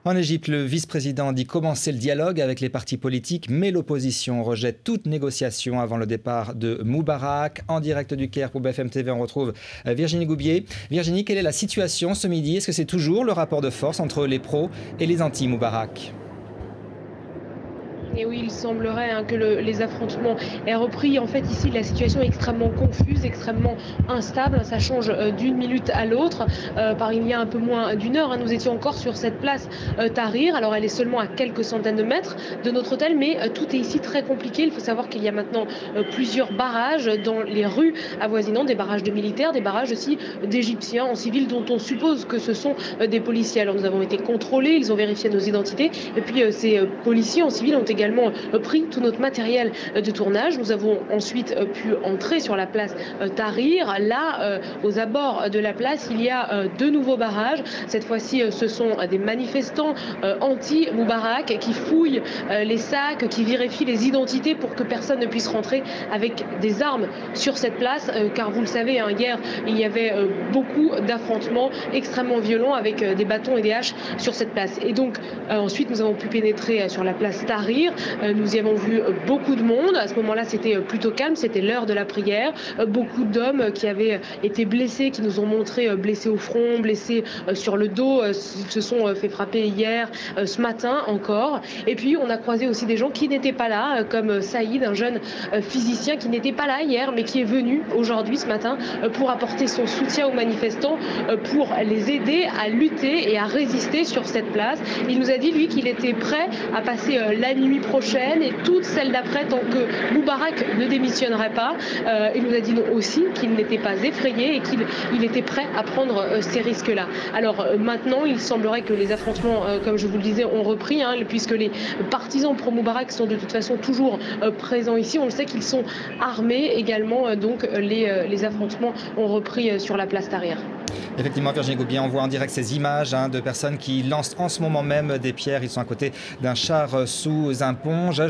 En Égypte, le vice-président dit commencer le dialogue avec les partis politiques, mais l'opposition rejette toute négociation avant le départ de Moubarak. En direct du Caire pour BFM TV, on retrouve Virginie Goubier. Virginie, quelle est la situation ce midi? Est-ce que c'est toujours le rapport de force entre les pros et les anti-Moubarak? Et oui, il semblerait que les affrontements aient repris. En fait, ici, la situation est extrêmement confuse, extrêmement instable. Ça change d'une minute à l'autre. Par il y a un peu moins d'une heure, nous étions encore sur cette place Tahrir. Alors, elle est seulement à quelques centaines de mètres de notre hôtel, mais tout est ici très compliqué. Il faut savoir qu'il y a maintenant plusieurs barrages dans les rues avoisinantes, des barrages de militaires, des barrages aussi d'Égyptiens en civil dont on suppose que ce sont des policiers. Alors, nous avons été contrôlés, ils ont vérifié nos identités. Et puis, ces policiers en civil ont également pris tout notre matériel de tournage. Nous avons ensuite pu entrer sur la place Tahrir. Là, aux abords de la place, il y a deux nouveaux barrages. Cette fois-ci, ce sont des manifestants anti-Moubarak qui fouillent les sacs, qui vérifient les identités pour que personne ne puisse rentrer avec des armes sur cette place. Car vous le savez, hier, il y avait beaucoup d'affrontements extrêmement violents avec des bâtons et des haches sur cette place. Et donc, ensuite, nous avons pu pénétrer sur la place Tahrir. Nous y avons vu beaucoup de monde. À ce moment-là, c'était plutôt calme, c'était l'heure de la prière. Beaucoup d'hommes qui avaient été blessés, qui nous ont montré blessés au front, blessés sur le dos. Ils se sont fait frapper hier, ce matin encore. Et puis, on a croisé aussi des gens qui n'étaient pas là, comme Saïd, un jeune physicien qui n'était pas là hier, mais qui est venu aujourd'hui, ce matin, pour apporter son soutien aux manifestants, pour les aider à lutter et à résister sur cette place. Il nous a dit, lui, qu'il était prêt à passer la nuit prochaine et toute celle d'après tant que Moubarak ne démissionnerait pas. Il nous a dit aussi qu'il n'était pas effrayé et qu'il était prêt à prendre ces risques-là. Alors maintenant, il semblerait que les affrontements, comme je vous le disais, ont repris, puisque les partisans pro-Moubarak sont de toute façon toujours présents ici. On le sait qu'ils sont armés également, donc les affrontements ont repris sur la place Tahrir. Effectivement, Virginie Goubier, on voit en direct ces images de personnes qui lancent en ce moment même des pierres. Ils sont à côté d'un char sous un pont.